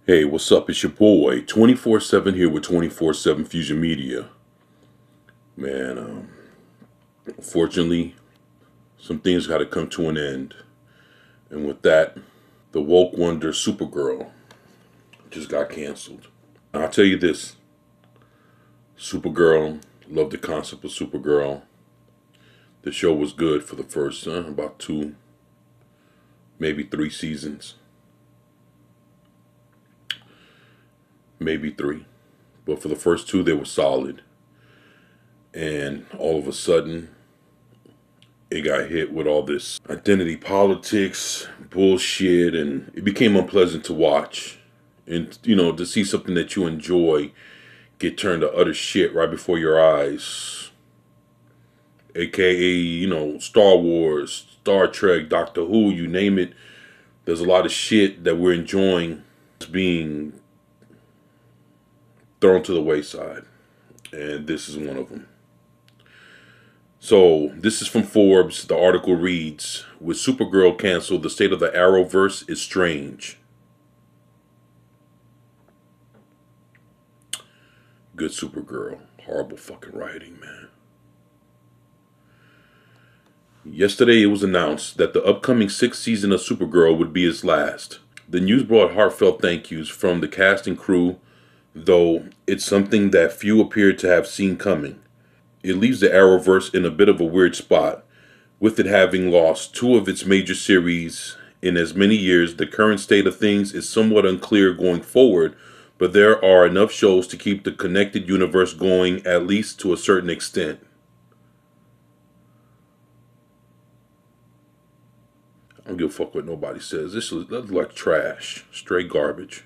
Hey, what's up? It's your boy, 24/7 here with 24/7 Fusion Media. Man, unfortunately, some things got to come to an end. And with that, the woke wonder Supergirl just got canceled. And I'll tell you this, Supergirl, love the concept of Supergirl. The show was good for the first, about 2, maybe 3 seasons. Maybe 3. But for the first 2, they were solid. And all of a sudden, it got hit with all this identity politics, bullshit, and it became unpleasant to watch. And, to see something that you enjoy get turned to utter shit right before your eyes. AKA, Star Wars, Star Trek, Doctor Who, you name it. There's a lot of shit that we're enjoying being thrown to the wayside. And this is one of them. So, this is from Forbes. The article reads, with Supergirl canceled, the state of the Arrowverse is strange. Good Supergirl. Horrible fucking writing, man. Yesterday, it was announced that the upcoming 6th season of Supergirl would be its last. The news brought heartfelt thank yous from the cast and crew, though it's something that few appear to have seen coming. It leaves the Arrowverse in a bit of a weird spot, with it having lost 2 of its major series in as many years. The current state of things is somewhat unclear going forward, but there are enough shows to keep the connected universe going, at least to a certain extent. I don't give a fuck what nobody says. This is like trash, straight garbage.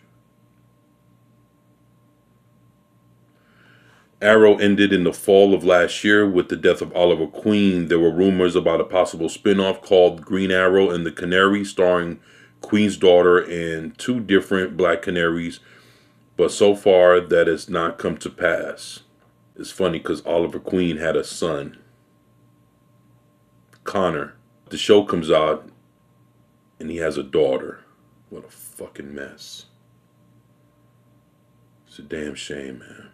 Arrow ended in the fall of last year with the death of Oliver Queen. There were rumors about a possible spin-off called Green Arrow and the Canary, starring Queen's daughter and 2 different Black Canaries, but so far that has not come to pass. It's funny because Oliver Queen had a son, Connor. The show comes out and he has a daughter. What a fucking mess. It's a damn shame, man.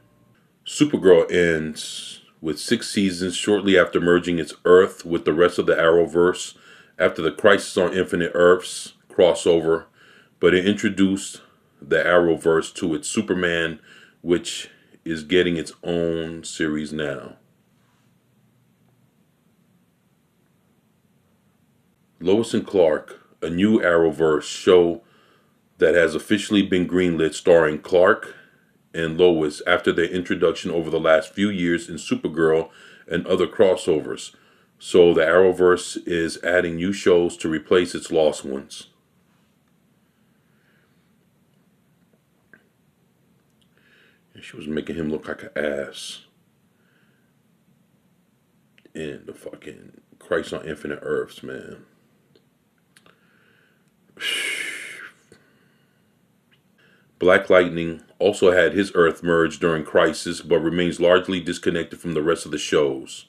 Supergirl ends with 6 seasons shortly after merging its Earth with the rest of the Arrowverse after the Crisis on Infinite Earths crossover, but it introduced the Arrowverse to its Superman, which is getting its own series now. Lois and Clark, a new Arrowverse show that has officially been greenlit, starring Clark and Lois after their introduction over the last few years in Supergirl and other crossovers. So the Arrowverse is adding new shows to replace its lost ones. And she was making him look like an ass in the fucking Crisis on Infinite Earths, man. Black Lightning also had his Earth merged during Crisis, but remains largely disconnected from the rest of the shows.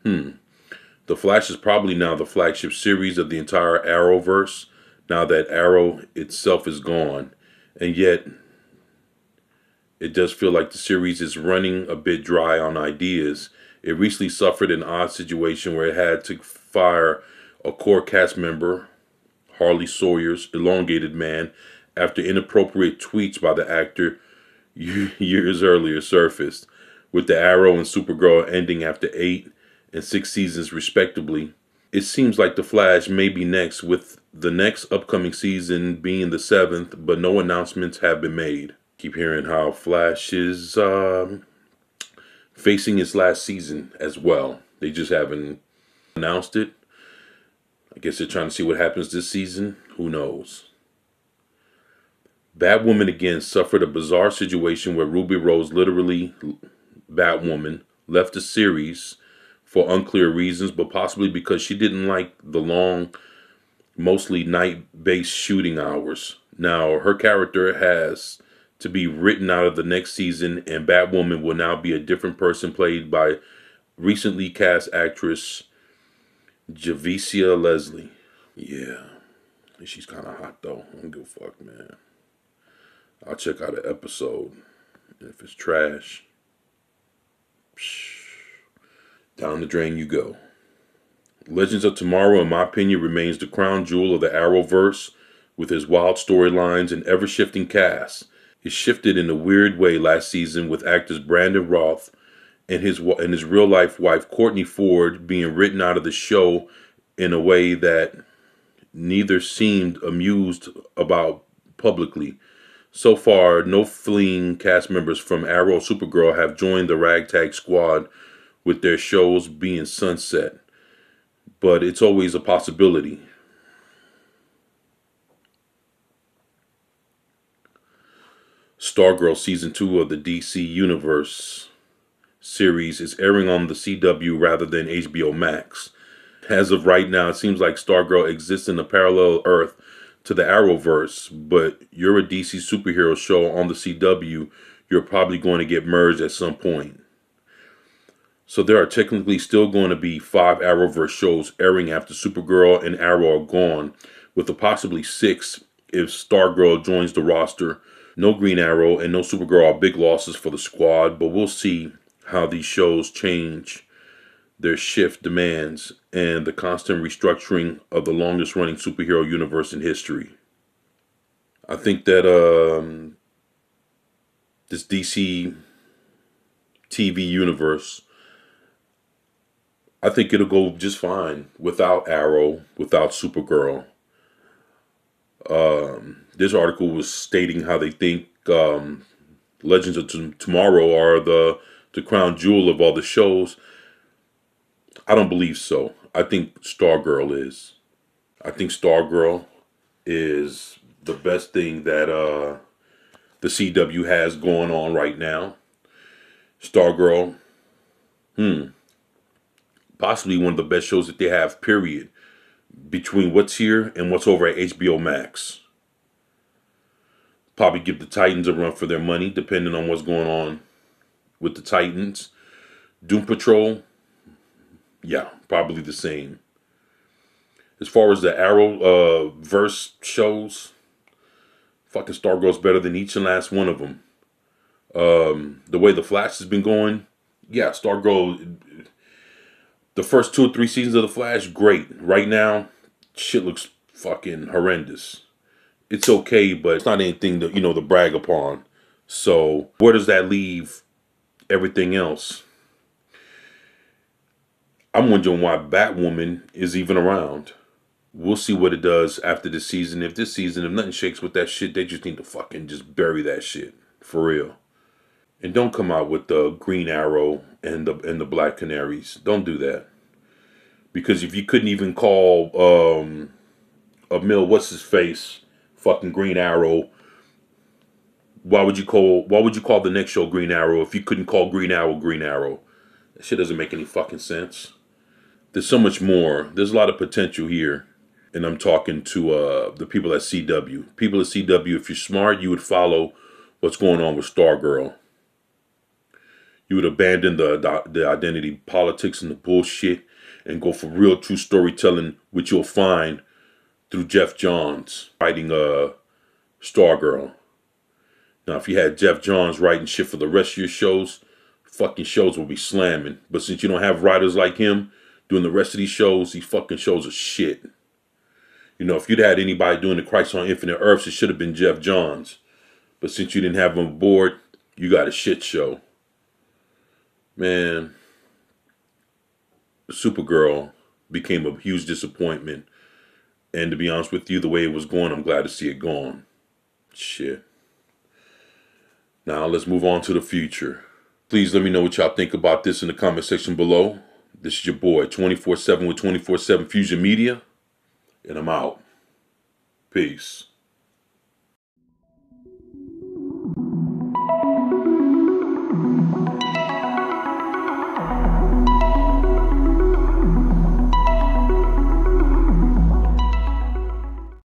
The Flash is probably now the flagship series of the entire Arrowverse, now that Arrow itself is gone. And yet, it does feel like the series is running a bit dry on ideas. It recently suffered an odd situation where it had to fire a core cast member, Harley Sawyer's elongated man, after inappropriate tweets by the actor years earlier surfaced. With the Arrow and Supergirl ending after 8 and 6 seasons respectively, it seems like The Flash may be next, with the next upcoming season being the 7th, but no announcements have been made. Keep hearing how Flash is facing his last season as well. They just haven't announced it. I guess they're trying to see what happens this season. Who knows? Batwoman again suffered a bizarre situation where Ruby Rose, literally Batwoman, left the series for unclear reasons, but possibly because she didn't like the long, mostly night-based shooting hours. Now, her character has to be written out of the next season, and Batwoman will now be a different person, played by recently cast actress Javicia Leslie. Yeah, she's kind of hot though. I don't give a fuck, man. I'll check out an episode. And if it's trash, down the drain you go. Legends of Tomorrow, in my opinion, remains the crown jewel of the Arrowverse, with his wild storylines and ever-shifting cast. It shifted in a weird way last season with actors Brandon Roth and his real-life wife Courtney Ford being written out of the show in a way that neither seemed amused about publicly. So far, no fleeing cast members from Arrow or Supergirl have joined the ragtag squad, with their shows being sunset. But it's always a possibility. Stargirl Season 2 of the DC Universe series is airing on the CW rather than HBO Max. As of right now, it seems like Stargirl exists in a parallel Earth to the Arrowverse, but you're a DC superhero show on the CW, you're probably going to get merged at some point. So there are technically still going to be 5 Arrowverse shows airing after Supergirl and Arrow are gone, with a possibly 6 if Stargirl joins the roster. No Green Arrow and no Supergirl are big losses for the squad, but we'll see how these shows change their shift demands and the constant restructuring of the longest running superhero universe in history. I think that this DC TV universe, I think it'll go just fine without Arrow, without Supergirl. This article was stating how they think Legends of Tomorrow are the crown jewel of all the shows. I don't believe so. I think Stargirl is. I think Stargirl is the best thing that the CW has going on right now. Stargirl, possibly one of the best shows that they have, period. Between what's here and what's over at HBO Max. Probably give the Titans a run for their money, depending on what's going on with the Titans. Doom Patrol, yeah, probably the same. As far as the Arrow verse shows, fucking Stargirl's better than each and last one of them. The way the Flash has been going, yeah, Stargirl, the first 2 or 3 seasons of the Flash, great. Right now, shit looks fucking horrendous. It's okay, but it's not anything to brag upon. So where does that leave everything else? I'm wondering why Batwoman is even around. We'll see what it does after this season. If nothing shakes with that shit, they just need to fucking just bury that shit. For real. And don't come out with the Green Arrow and the Black Canaries. Don't do that. Because if you couldn't even call what's his face, fucking Green Arrow, why would you call the next show Green Arrow if you couldn't call Green Arrow Green Arrow? That shit doesn't make any fucking sense. There's so much more. There's a lot of potential here. And I'm talking to the people at CW. People at CW, if you're smart, you would follow what's going on with Stargirl. You would abandon the identity politics and the bullshit and go for real true storytelling, which you'll find through Jeff Johns writing Stargirl. Now, if you had Jeff Johns writing shit for the rest of your shows, fucking shows will be slamming. But since you don't have writers like him doing the rest of these fucking shows are shit. If you'd had anybody doing the Crisis on Infinite Earths, it should have been Jeff Johns. But since you didn't have him aboard, you got a shit show. Man, Supergirl became a huge disappointment. And to be honest with you, the way it was going, I'm glad to see it gone. Shit. Now let's move on to the future. Please let me know what y'all think about this in the comment section below. This is your boy, 24/7 with 24/7 Fusion Media. And I'm out. Peace.